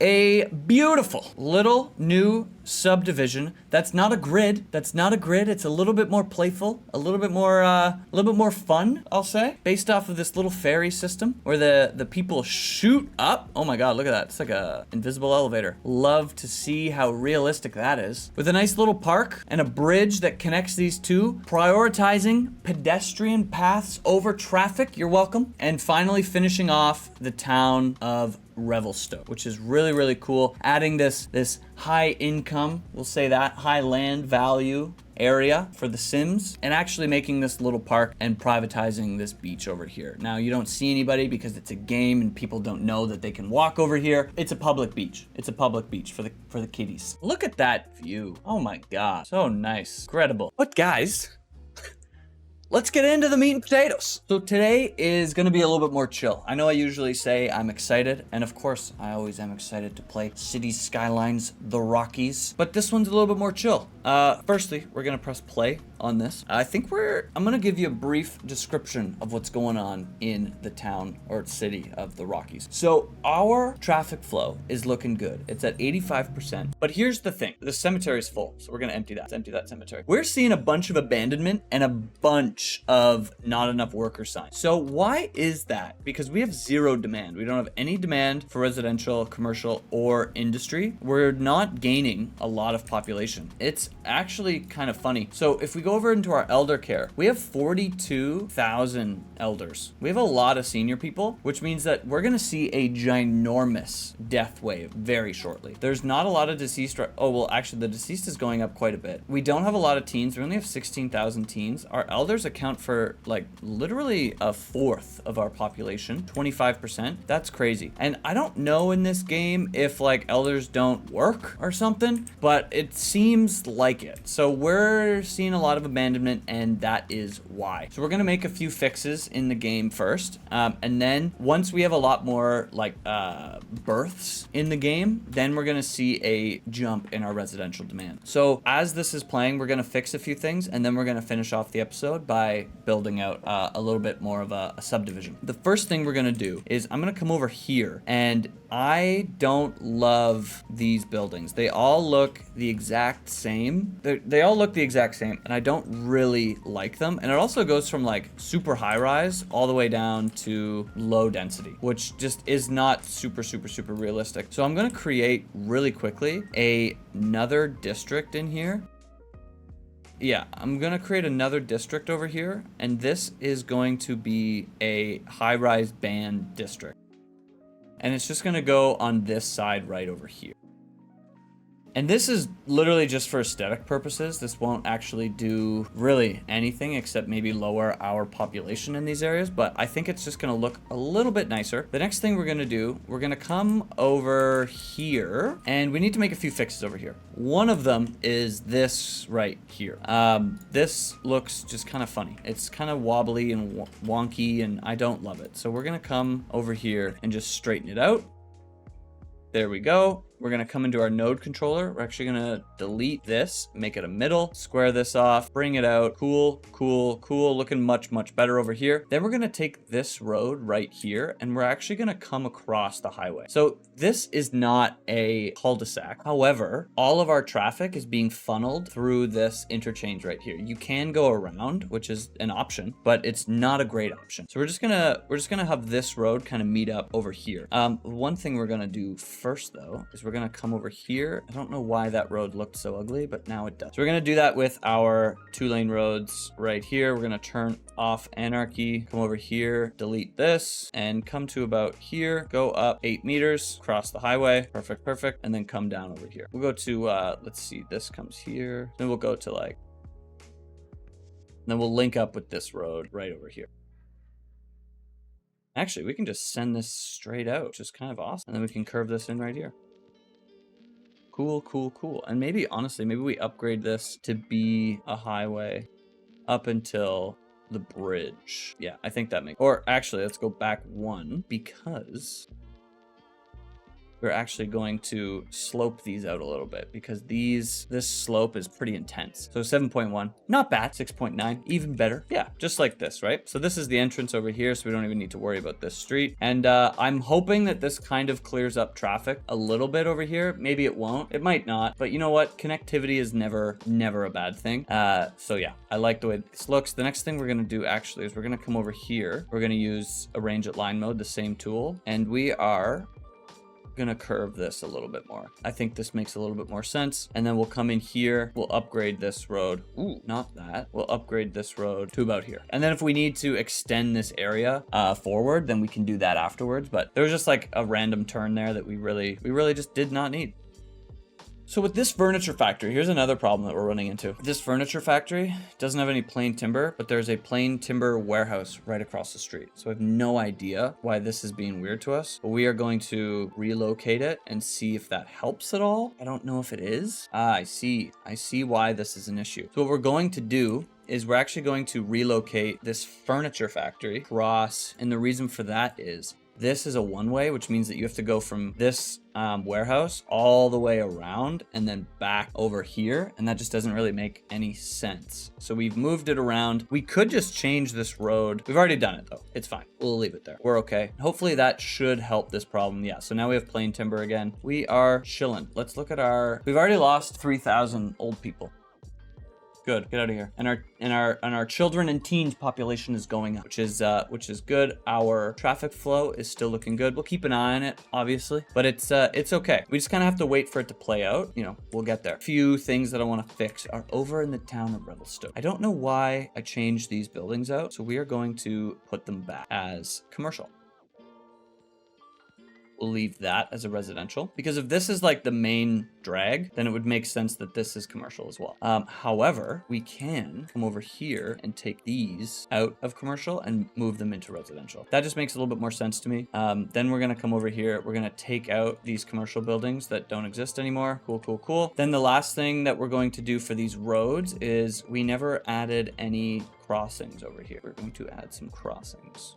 a beautiful little new subdivision. That's not a grid. That's not a grid. It's a little bit more playful, a little bit more fun, I'll say, based off of this little ferry system where the people shoot up. Oh my God, look at that. It's like a invisible elevator. Love to see how realistic that is. With a nice little park and a bridge that connects these two, prioritizing pedestrian paths over traffic. You're welcome. And finally finishing off the town of Revelstoke, which is really, really cool. Adding this high income, we'll say that, high land value area for the Sims, and actually making this little park and privatizing this beach over here. Now, you don't see anybody because it's a game and people don't know that they can walk over here. It's a public beach. It's a public beach for the kiddies. Look at that view. Oh my God, so nice, incredible. But guys, let's get into the meat and potatoes. So today is gonna be a little bit more chill. I know I usually say I'm excited, and of course I always am excited to play Cities Skylines, the Rockies, but this one's a little bit more chill. Firstly, we're gonna press play on this. I'm gonna give you a brief description of what's going on in the town or city of the Rockies. So our traffic flow is looking good. It's at 85%, but here's the thing. The cemetery is full, so we're gonna empty that. Let's empty that cemetery. We're seeing a bunch of abandonment and a bunch of not enough worker signs. So why is that? Because we have zero demand. We don't have any demand for residential, commercial, or industry. We're not gaining a lot of population. It's actually kind of funny. So if we go over into our elder care, we have 42,000 elders. We have a lot of senior people, which means that we're gonna see a ginormous death wave very shortly. There's not a lot of deceased. Oh, well, actually the deceased is going up quite a bit. We don't have a lot of teens. We only have 16,000 teens. Our elders account for like literally a fourth of our population, 25%. That's crazy. And I don't know in this game if like elders don't work or something, but it seems like it. So we're seeing a lot of abandonment, and that is why. So we're gonna make a few fixes in the game first, and then once we have a lot more like births in the game, then we're gonna see a jump in our residential demand. So as this is playing, we're gonna fix a few things, and then we're gonna finish off the episode by building out a little bit more of a subdivision. The first thing we're gonna do is I'm gonna come over here, and I don't love these buildings. They all look the exact same. They all look the exact same, and I don't really like them. And it also goes from like super high rise all the way down to low density, which just is not super realistic. So I'm gonna create really quickly another district in here. Yeah, I'm gonna create another district over here, and this is going to be a high-rise band district. And it's just gonna go on this side right over here. And this is literally just for aesthetic purposes. This won't actually do really anything except maybe lower our population in these areas, but I think it's just gonna look a little bit nicer. The next thing we're gonna do, we're gonna come over here, and we need to make a few fixes over here. One of them is this right here. This looks just kind of funny. It's kind of wobbly and wonky, and I don't love it. So we're gonna come over here and just straighten it out. There we go. We're gonna come into our node controller. We're actually gonna delete this, make it a middle, square this off, bring it out. Cool, looking much better over here. Then we're gonna take this road right here, and we're actually gonna come across the highway. So this is not a cul-de-sac. However, all of our traffic is being funneled through this interchange right here. You can go around, which is an option, but it's not a great option. So we're just gonna have this road kind of meet up over here. One thing we're gonna do first though is we're gonna come over here. I don't know why that road looked so ugly, but now it does. So we're gonna do that with our 2-lane roads right here. We're gonna turn off anarchy, come over here, delete this, and come to about here, go up 8 meters, cross the highway, perfect, and then come down over here. We'll go to, let's see, this comes here, then we'll go to like, then we'll link up with this road right over here. Actually, we can just send this straight out, which is kind of awesome. And then we can curve this in right here. Cool. And maybe, honestly, maybe we upgrade this to be a highway up until the bridge. Yeah, I think that makes, or actually, let's go back 1 because we're actually going to slope these out a little bit because this slope is pretty intense. So 7.1, not bad. 6.9, even better. Yeah, just like this, right? So this is the entrance over here, so we don't even need to worry about this street. And I'm hoping that this kind of clears up traffic a little bit over here. Maybe it won't. It might not. But you know what? Connectivity is never a bad thing. So yeah, I like the way this looks. The next thing we're going to do actually is we're going to come over here. We're going to use arrange at line mode, the same tool. And we are gonna curve this a little bit more. I think this makes a little bit more sense. And then we'll come in here, we'll upgrade this road. Ooh, not that. We'll upgrade this road to about here. And then if we need to extend this area forward, then we can do that afterwards. But there was just like a random turn there that we really just did not need. So with this furniture factory, here's another problem that we're running into. This furniture factory doesn't have any plain timber, but there's a plain timber warehouse right across the street. So I have no idea why this is being weird to us, but we are going to relocate it and see if that helps at all. I don't know if it is. I see why this is an issue. So what we're going to do is we're actually going to relocate this furniture factory across. And the reason for that is this is a one-way, which means that you have to go from this warehouse all the way around and then back over here. And that just doesn't really make any sense. So we've moved it around. We could just change this road. We've already done it though. It's fine. We'll leave it there. We're okay. Hopefully that should help this problem. Yeah. So now we have plain timber again. We are chilling. Let's look at we've already lost 3,000 old people. Good, get out of here. And our children and teens population is going up, which is good. Our traffic flow is still looking good. We'll keep an eye on it, obviously, but it's okay. We just kind of have to wait for it to play out. You know, we'll get there. A few things that I want to fix are over in the town of Revelstoke. I don't know why I changed these buildings out, so we are going to put them back as commercial. We'll leave that as a residential, because if this is like the main drag, then it would make sense that this is commercial as well. However, we can come over here and take these out of commercial and move them into residential. That just makes a little bit more sense to me. Then we're going to come over here. We're going to take out these commercial buildings that don't exist anymore. Cool, cool, cool. Then the last thing that we're going to do for these roads is we never added any crossings over here. We're going to add some crossings.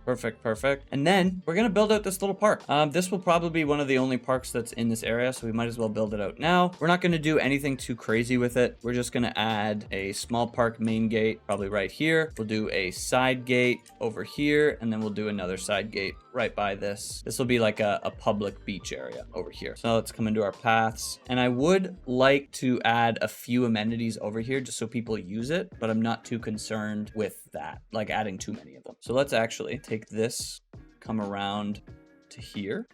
Perfect, perfect. And then we're going to build out this little park. This will probably be one of the only parks that's in this area, so we might as well build it out now. We're not going to do anything too crazy with it. We're just going to add a small park main gate, probably right here. We'll do a side gate over here, and then we'll do another side gate right by this. This will be like a public beach area over here. So let's come into our paths. And I would like to add a few amenities over here just so people use it, but I'm not too concerned with that, like adding too many of them. So let's actually take this, come around to here.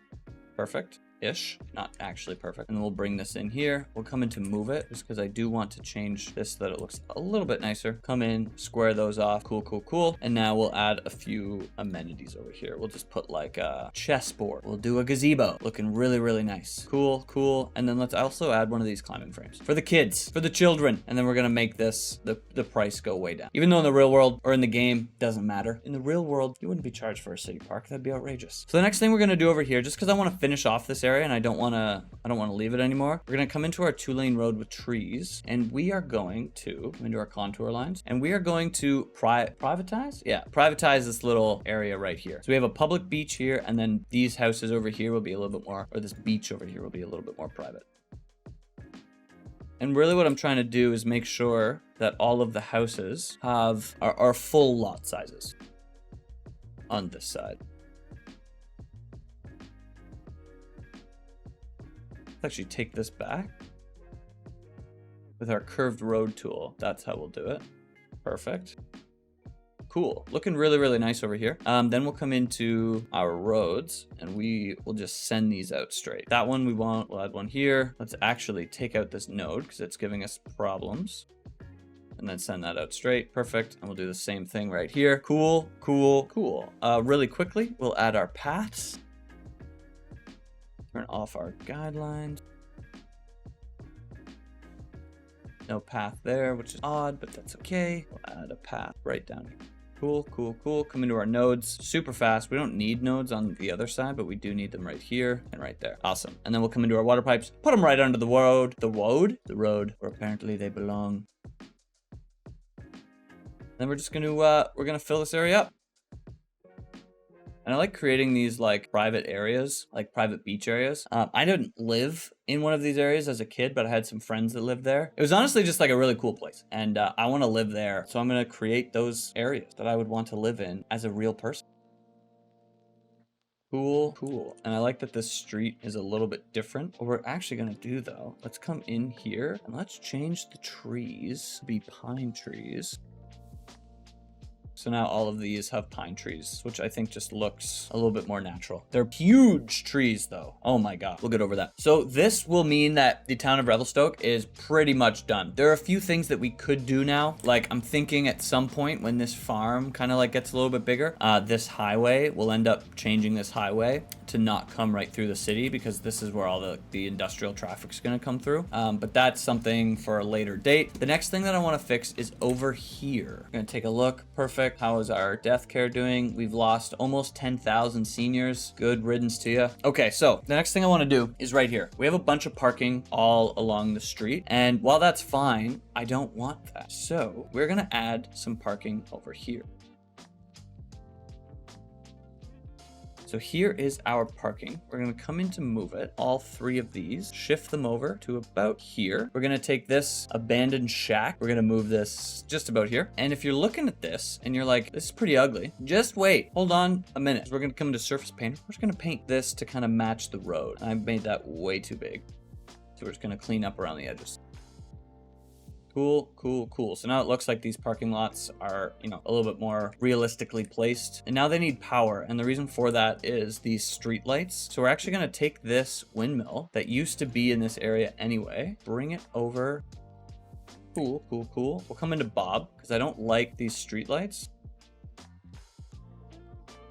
Perfect-ish, not actually perfect. And then we'll bring this in here. We'll come in to move it just because I do want to change this so that it looks a little bit nicer. Come in, square those off. Cool, cool, cool. And now we'll add a few amenities over here. We'll just put like a chessboard. We'll do a gazebo, looking really, really nice. Cool, cool. And then let's also add one of these climbing frames for the kids, for the children. And then we're gonna make this, the price go way down. Even though in the real world or in the game, doesn't matter. In the real world, you wouldn't be charged for a city park. That'd be outrageous. So the next thing we're gonna do over here, just because I want to finish off this area and I don't want to leave it anymore. We're going to come into our 2-lane road with trees, and we are going to come into our contour lines, and we are going to privatize? Yeah, privatize this little area right here. So we have a public beach here, and then these houses over here will be a little bit more, or this beach over here will be a little bit more private. And really what I'm trying to do is make sure that all of the houses have are full lot sizes on this side. Let's actually take this back with our curved road tool. That's how we'll do it. Perfect. Cool. Looking really, really nice over here. Then we'll come into our roads and we will just send these out straight. That one we won't. We'll add one here. Let's actually take out this node because it's giving us problems. And then send that out straight. Perfect. And we'll do the same thing right here. Cool, cool, cool. Really quickly, we'll add our paths. Turn off our guidelines. No path there, which is odd, but that's okay. We'll add a path right down here. Cool, cool, cool. Come into our nodes super fast. We don't need nodes on the other side, but we do need them right here and right there. Awesome. And then we'll come into our water pipes, put them right under the road. The road where apparently they belong. Then we're just gonna fill this area up. And I like creating these like private areas, like private beach areas. I didn't live in one of these areas as a kid, but I had some friends that lived there. It was honestly just like a really cool place. And I want to live there. So I'm going to create those areas that I would want to live in as a real person. Cool, cool. And I like that this street is a little bit different. What we're actually gonna do though, let's come in here and let's change the trees to be pine trees. So now all of these have pine trees, which I think just looks a little bit more natural. They're huge trees though. Oh my God, we'll get over that. So this will mean that the town of Revelstoke is pretty much done. There are a few things that we could do now. Like I'm thinking at some point when this farm kind of like gets a little bit bigger, this highway, we'll end up changing this highway to not come right through the city because this is where all the industrial traffic's gonna come through. But that's something for a later date. The next thing that I wanna fix is over here. I'm gonna take a look, perfect. How is our death care doing? We've lost almost 10,000 seniors. Good riddance to you. Okay, so the next thing I wanna do is right here. We have a bunch of parking all along the street. And while that's fine, I don't want that. So we're gonna add some parking over here. So here is our parking. We're gonna come in to move it, all three of these, shift them over to about here. We're gonna take this abandoned shack. We're gonna move this just about here. And if you're looking at this and you're like, this is pretty ugly, just wait, hold on a minute. We're gonna come into surface paint. We're just gonna paint this to kind of match the road. I made that way too big. So we're just gonna clean up around the edges. Cool, cool, cool. So now it looks like these parking lots are, you know, a little bit more realistically placed. And now they need power. And the reason for that is these street lights. So we're actually going to take this windmill that used to be in this area anyway, bring it over. Cool, cool, cool. We'll come into Bob because I don't like these street lights.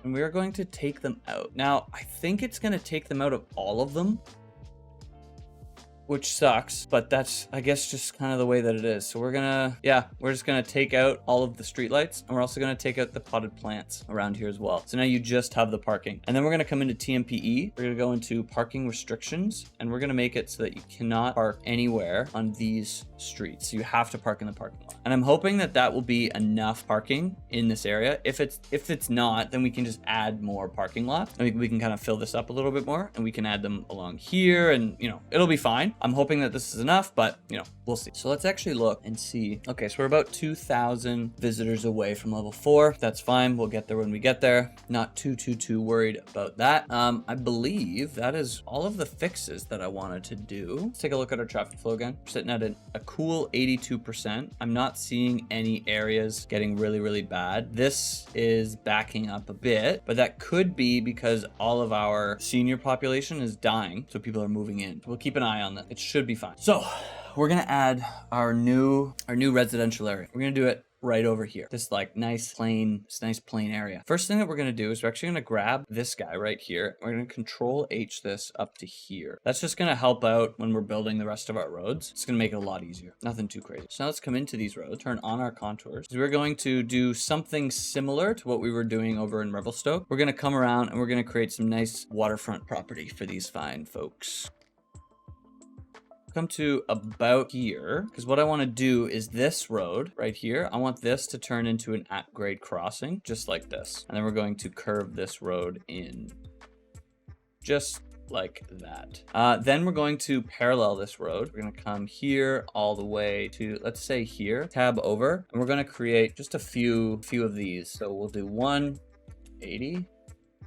And we are going to take them out. Now, I think it's going to take them out of all of them, which sucks, but that's, I guess, just kind of the way that it is. So we're gonna, yeah, we're just gonna take out all of the streetlights, and we're also gonna take out the potted plants around here as well. So now you just have the parking. And then we're gonna come into TMPE, we're gonna go into parking restrictions, and we're gonna make it so that you cannot park anywhere on these streets. You have to park in the parking lot. And I'm hoping that that will be enough parking in this area. If it's not, then we can just add more parking lots. I mean, we can kind of fill this up a little bit more, and we can add them along here, and you know, it'll be fine. I'm hoping that this is enough, but you know, we'll see. So let's actually look and see. Okay, so we're about 2,000 visitors away from level 4. That's fine. We'll get there when we get there. Not too worried about that. I believe that is all of the fixes that I wanted to do. Let's take a look at our traffic flow again. We're sitting at a cool 82%. I'm not seeing any areas getting really bad. This is backing up a bit, but that could be because all of our senior population is dying, so people are moving in. We'll keep an eye on that. It should be fine. So we're gonna add our new residential area. We're gonna do it right over here. This like nice plain area. First thing that we're gonna do is we're actually gonna grab this guy right here. We're gonna Control H this up to here. That's just gonna help out when we're building the rest of our roads. It's gonna make it a lot easier. Nothing too crazy. So now let's come into these roads, turn on our contours. So we're going to do something similar to what we were doing over in Revelstoke. We're gonna come around and we're gonna create some nice waterfront property for these fine folks. Come to about here, because what I want to do is this road right here, I want this to turn into an at-grade crossing, just like this. And then we're going to curve this road in just like that. Then we're going to parallel this road. We're going to come here all the way to, let's say here, tab over, and we're going to create just a few of these. So we'll do 180,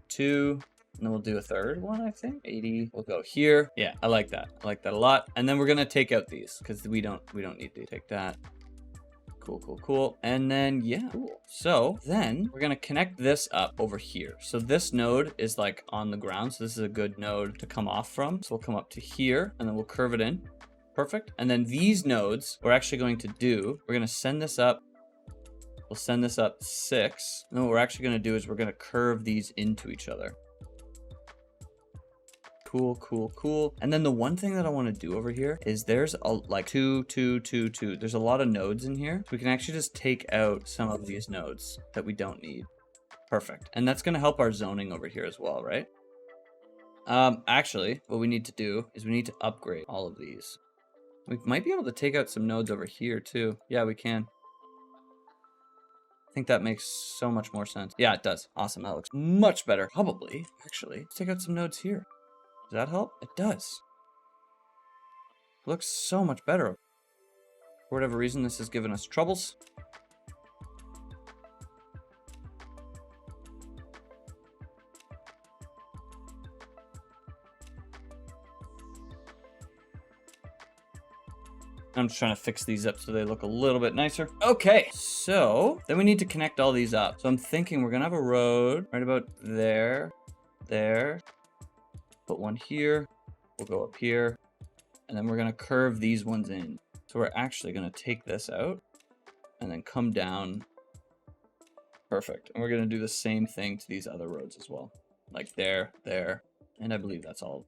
2, and then we'll do a third one, I think. 80. We'll go here. Yeah, I like that. I like that a lot. And then we're gonna take out these because we don't need to take that. Cool. And then yeah, cool. So then we're gonna connect this up over here. So this node is like on the ground. So this is a good node to come off from. So we'll come up to here and then we'll curve it in. Perfect. And then these nodes we're actually going to do, we're gonna send this up. We'll send this up 6. And then what we're actually gonna do is we're gonna curve these into each other. Cool. And then the one thing that I want to do over here is there's a like 2. There's a lot of nodes in here. So we can actually just take out some of these nodes that we don't need. Perfect. And that's going to help our zoning over here as well, right? Actually, what we need to do is we need to upgrade all of these. We might be able to take out some nodes over here too. Yeah, we can. I think that makes so much more sense. Yeah, it does. Awesome. That looks much better. Probably, actually. Let's take out some nodes here. Does that help? It does. It looks so much better. For whatever reason, this has given us troubles. I'm just trying to fix these up so they look a little bit nicer. Okay, so then we need to connect all these up. So I'm thinking we're gonna have a road right about there, there. Put one here, we'll go up here, and then we're gonna curve these ones in. So we're actually gonna take this out and then come down. Perfect. And we're gonna do the same thing to these other roads as well. Like there, there, and I believe that's all.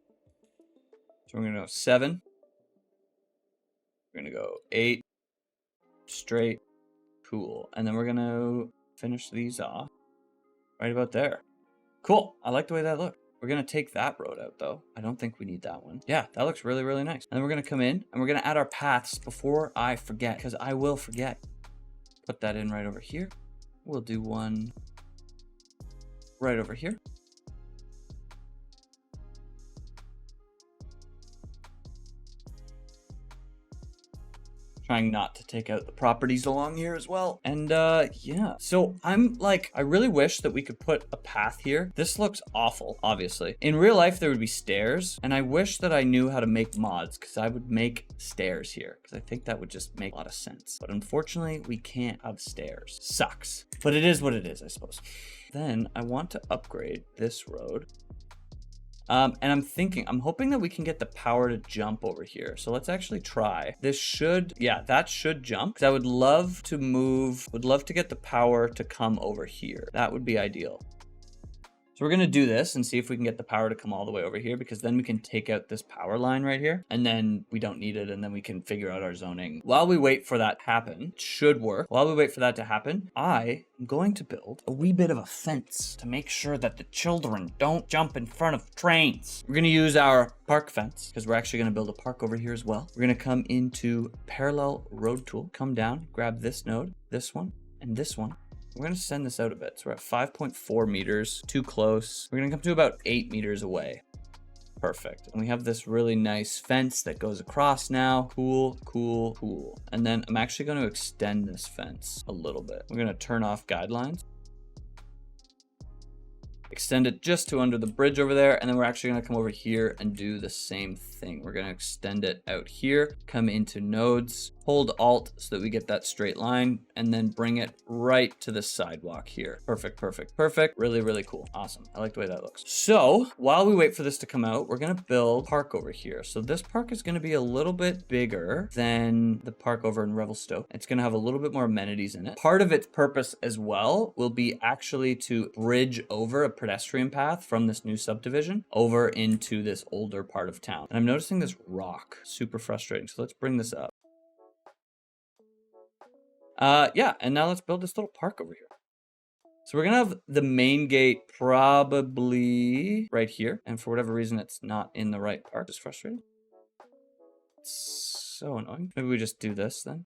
So we're gonna go 7. We're gonna go 8, straight, cool. And then we're gonna finish these off right about there. Cool, I like the way that looks. We're gonna take that road out though. I don't think we need that one. Yeah, that looks really, really nice. And then we're gonna come in and we're gonna add our paths before I forget, because I will forget. Put that in right over here. We'll do one right over here. Trying not to take out the properties along here as well. And yeah, so I'm like, I really wish that we could put a path here. This looks awful, obviously. In real life, there would be stairs, and I wish that I knew how to make mods, because I would make stairs here, because I think that would just make a lot of sense. But unfortunately, we can't have stairs. Sucks. But it is what it is, I suppose. Then I want to upgrade this road. And I'm hoping that we can get the power to jump over here. So let's actually try. This should, yeah, that should jump. Because I would love to get the power to come over here. That would be ideal. So we're gonna do this and see if we can get the power to come all the way over here, because then we can take out this power line right here, and then we don't need it, and then we can figure out our zoning. While we wait for that to happen, it should work. While we wait for that to happen, I am going to build a wee bit of a fence to make sure that the children don't jump in front of trains. We're gonna use our park fence, because we're actually gonna build a park over here as well. We're gonna come into parallel road tool, come down, grab this node, this one, and this one. We're gonna send this out a bit. So we're at 5.4 meters, too close. We're gonna come to about 8 meters away. Perfect. And we have this really nice fence that goes across now. Cool, cool, cool. And then I'm actually gonna extend this fence a little bit. We're gonna turn off guidelines. Extend it just to under the bridge over there, and then we're actually gonna come over here and do the same thing. We're gonna extend it out here, come into nodes, hold Alt so that we get that straight line, and then bring it right to the sidewalk here. Perfect, perfect, perfect. Really, really cool. Awesome. I like the way that looks. So while we wait for this to come out, we're gonna build park over here. So this park is gonna be a little bit bigger than the park over in Revelstoke. It's gonna have a little bit more amenities in it. Part of its purpose as well will be actually to bridge over a pedestrian path from this new subdivision over into this older part of town. And I'm noticing this rock, super frustrating. So let's bring this up. Yeah, and now let's build this little park over here. So we're gonna have the main gate probably right here. And for whatever reason, it's not in the right part. It's frustrating. It's so annoying. Maybe we just do this then.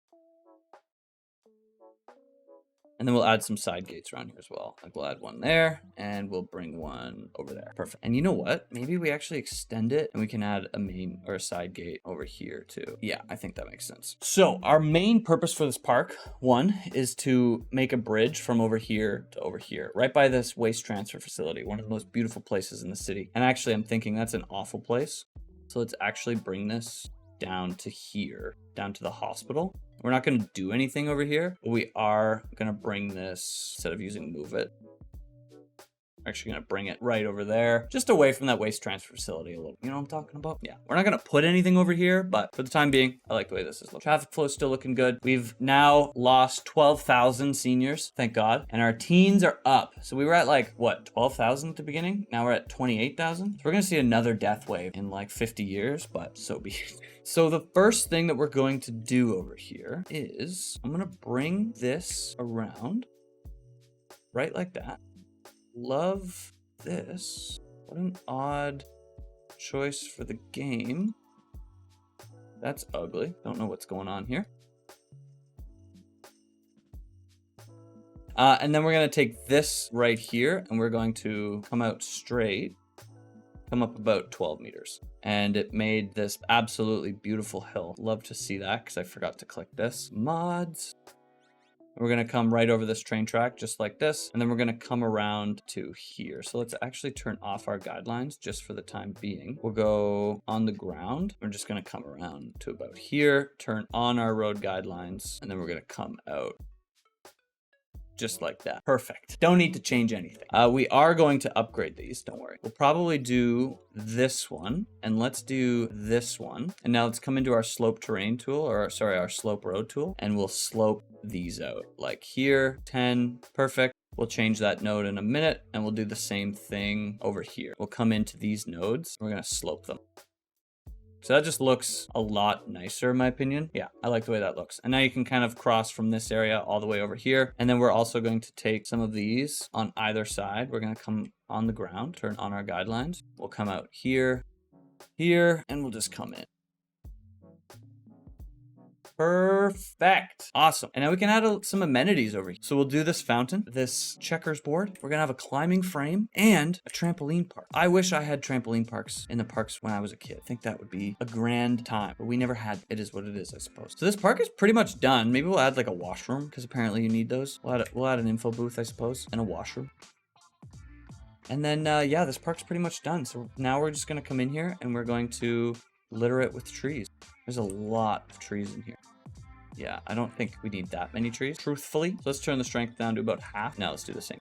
And then we'll add some side gates around here as well. Like we'll add one there and we'll bring one over there. Perfect. And you know what? Maybe we actually extend it and we can add a main or a side gate over here too. Yeah, I think that makes sense. So our main purpose for this park, one, is to make a bridge from over here to over here, right by this waste transfer facility, one of the most beautiful places in the city. And actually I'm thinking that's an awful place. So let's actually bring this down to here, down to the hospital. We're not going to do anything over here, but we are going to bring this, instead of using move it, we're actually going to bring it right over there, just away from that waste transfer facility a little. You know what I'm talking about? Yeah, we're not going to put anything over here, but for the time being, I like the way this is looking. Traffic flow is still looking good. We've now lost 12,000 seniors, thank God, and our teens are up. So we were at like, what, 12,000 at the beginning? Now we're at 28,000. So we're going to see another death wave in like 50 years, but so be it. So the first thing that we're going to do over here is I'm going to bring this around right like that. Love this. What an odd choice for the game. That's ugly. Don't know what's going on here. And then we're gonna take this right here and we're going to come out straight, come up about 12 meters. And it made this absolutely beautiful hill. Love to see that because I forgot to click this. Mods. We're gonna come right over this train track just like this, and then we're gonna come around to here. So let's actually turn off our guidelines just for the time being. We'll go on the ground. We're just gonna come around to about here, turn on our road guidelines, and then we're gonna come out just like that. Perfect. Don't need to change anything. We are going to upgrade these, don't worry. We'll probably do this one, and let's do this one. And now let's come into our slope terrain tool, or sorry, our slope road tool, and we'll slope these out. Like here, 10, perfect. We'll change that node in a minute, and we'll do the same thing over here. We'll come into these nodes, we're gonna slope them. So that just looks a lot nicer in my opinion. Yeah, I like the way that looks. And now you can kind of cross from this area all the way over here. And then we're also going to take some of these on either side. We're gonna come on the ground, turn on our guidelines. We'll come out here, here, and we'll just come in. Perfect. Awesome. And now we can add some amenities over here. So we'll do this fountain, this checkers board. We're gonna have a climbing frame and a trampoline park. I wish I had trampoline parks in the parks when I was a kid. I think that would be a grand time, but we never had. It is what it is, I suppose. So this park is pretty much done. Maybe we'll add like a washroom because apparently you need those. We'll add an info booth, I suppose, and a washroom. And then, yeah, this park's pretty much done. So now we're just gonna come in here and we're going to litter it with trees. There's a lot of trees in here. Yeah, I don't think we need that many trees, truthfully. So let's turn the strength down to about half. Now let's do the same.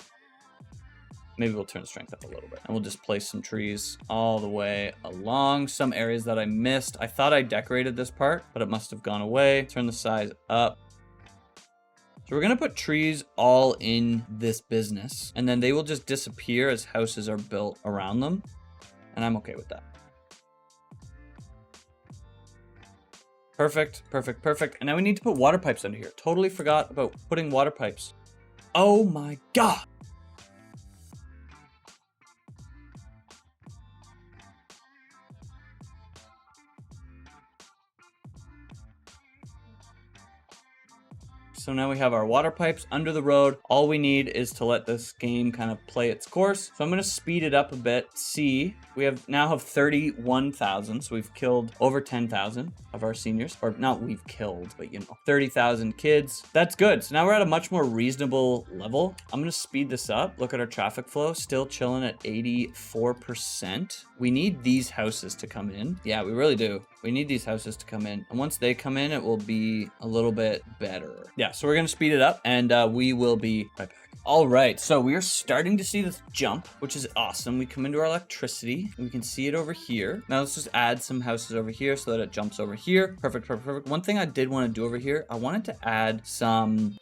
Maybe we'll turn the strength up a little bit. And we'll just place some trees all the way along some areas that I missed. I thought I decorated this part, but it must have gone away. Turn the size up. So we're gonna put trees all in this business, and then they will just disappear as houses are built around them. And I'm okay with that. Perfect, perfect, perfect. And now we need to put water pipes under here. Totally forgot about putting water pipes. Oh my God. So now we have our water pipes under the road. All we need is to let this game kind of play its course. So I'm gonna speed it up a bit. See, we now have 31,000. So we've killed over 10,000 of our seniors, or not we've killed, but you know, 30,000 kids. That's good. So now we're at a much more reasonable level. I'm gonna speed this up. Look at our traffic flow, still chilling at 84%. We need these houses to come in. Yeah, we really do. We need these houses to come in. And once they come in, it will be a little bit better. Yeah, so we're gonna speed it up and we will be right back. All right, so we are starting to see this jump, which is awesome. We come into our electricity and we can see it over here. Now let's just add some houses over here so that it jumps over here. Perfect, perfect, perfect. One thing I did want to do over here, I wanted to add some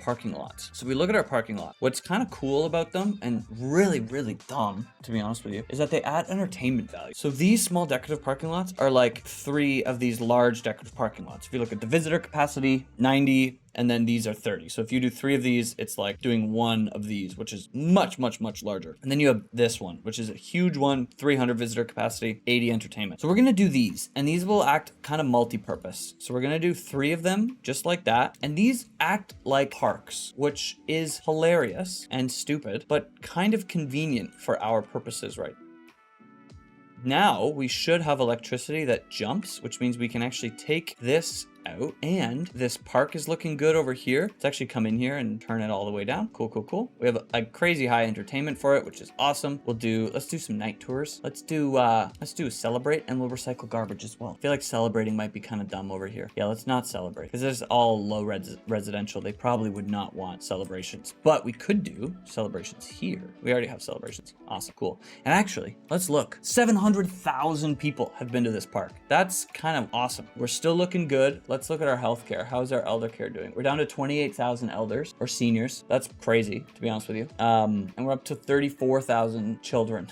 parking lots. So we look at our parking lot. What's kind of cool about them and really, really dumb, to be honest with you, is that they add entertainment value. So these small decorative parking lots are like 3 of these large decorative parking lots. If you look at the visitor capacity, 90, and then these are 30. So if you do 3 of these, it's like doing 1 of these, which is much, much, much larger. And then you have this one, which is a huge one, 300 visitor capacity, 80 entertainment. So we're gonna do these, and these will act kind of multi-purpose. So we're gonna do 3 of them, just like that. And these act like parks, which is hilarious and stupid, but kind of convenient for our purposes right now. We should have electricity that jumps, which means we can actually take this out, and this park is looking good over here. Let's actually come in here and turn it all the way down. Cool, cool, cool. We have a crazy high entertainment for it, which is awesome. Let's do some night tours. Let's do a celebrate, and we'll recycle garbage as well. I feel like celebrating might be kind of dumb over here. Yeah, let's not celebrate because this is all low residential. They probably would not want celebrations, but we could do celebrations here. We already have celebrations. Awesome, cool. And actually, let's look. 700,000 people have been to this park. That's kind of awesome. We're still looking good. Let's look at our healthcare. How's our elder care doing? We're down to 28,000 elders or seniors. That's crazy, to be honest with you. And we're up to 34,000 children.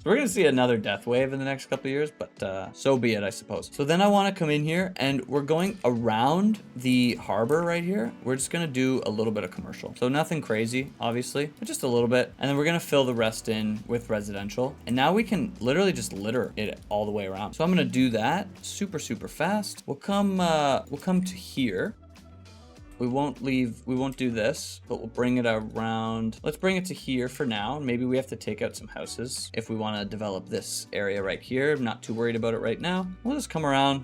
We're gonna see another death wave in the next couple of years, but so be it, I suppose. So then I want to come in here and we're going around the harbor right here. We're just gonna do a little bit of commercial. So nothing crazy, obviously, but just a little bit. And then we're gonna fill the rest in with residential. And now we can literally just litter it all the way around. So I'm gonna do that super, super fast. We'll come to here. We won't do this, but we'll bring it around. Let's bring it to here for now. Maybe we have to take out some houses if we want to develop this area right here. I'm not too worried about it right now. We'll just come around.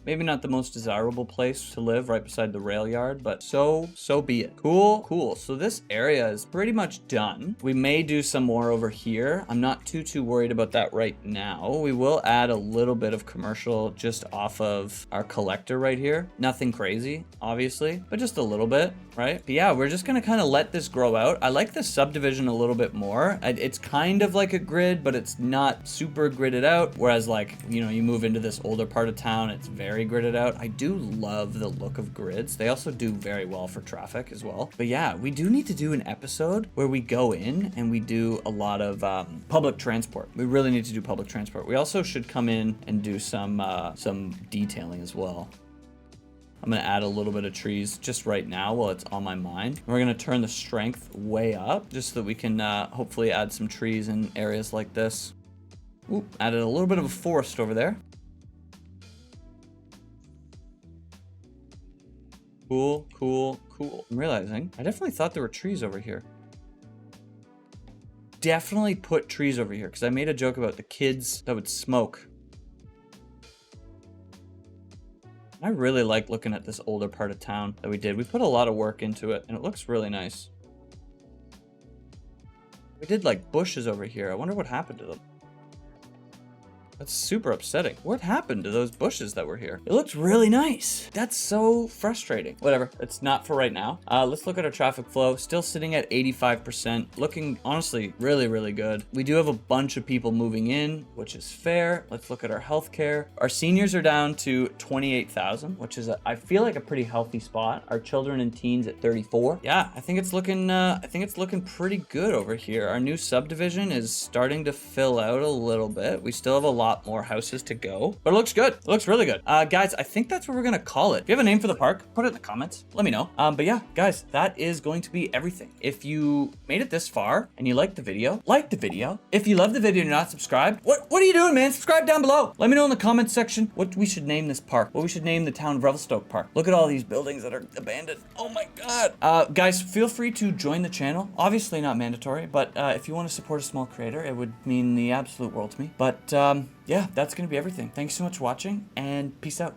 Maybe not the most desirable place to live right beside the rail yard, but so be it. Cool. So this area is pretty much done. We may do some more over here. I'm not too worried about that right now. We will add a little bit of commercial just off of our collector right here. Nothing crazy, obviously, but just a little bit, right? But yeah, we're just gonna kind of let this grow out. I like this subdivision a little bit more. It's kind of like a grid, but it's not super gridded out. Whereas like, you know, you move into this older part of town, it's very gridded out. I do love the look of grids. They also do very well for traffic as well. But yeah, we do need to do an episode where we go in and we do a lot of public transport. We really need to do public transport. We also should come in and do some detailing as well. I'm gonna add a little bit of trees just right now while it's on my mind. We're gonna turn the strength way up just so that we can hopefully add some trees in areas like this. Ooh, added a little bit of a forest over there. Cool. I'm realizing I definitely thought there were trees over here. Definitely put trees over here because I made a joke about the kids that would smoke. I really like looking at this older part of town that we did. We put a lot of work into it and it looks really nice. We did like bushes over here. I wonder what happened to them. That's super upsetting. What happened to those bushes that were here? It looks really nice. That's so frustrating. Whatever, it's not for right now. Let's look at our traffic flow. Still sitting at 85%. Looking honestly really good. We do have a bunch of people moving in, which is fair. Let's look at our healthcare. Our seniors are down to 28,000, which is I feel like a pretty healthy spot. Our children and teens at 34. Yeah, I think it's looking pretty good over here. Our new subdivision is starting to fill out a little bit. We still have a lot more houses to go, but it looks good. It looks really good. Guys, I think that's what we're gonna call it. If you have a name for the park, put it in the comments. Let me know. But yeah, guys, that is going to be everything. If you made it this far and you liked the video, like the video. If you love the video and you're not subscribed, what are you doing, man? Subscribe down below. Let me know in the comments section what we should name this park, what we should name the town of Revelstoke Park. Look at all these buildings that are abandoned. Oh my God. Guys, feel free to join the channel. Obviously not mandatory, but if you want to support a small creator, it would mean the absolute world to me. But yeah, that's going to be everything. Thanks so much for watching and peace out.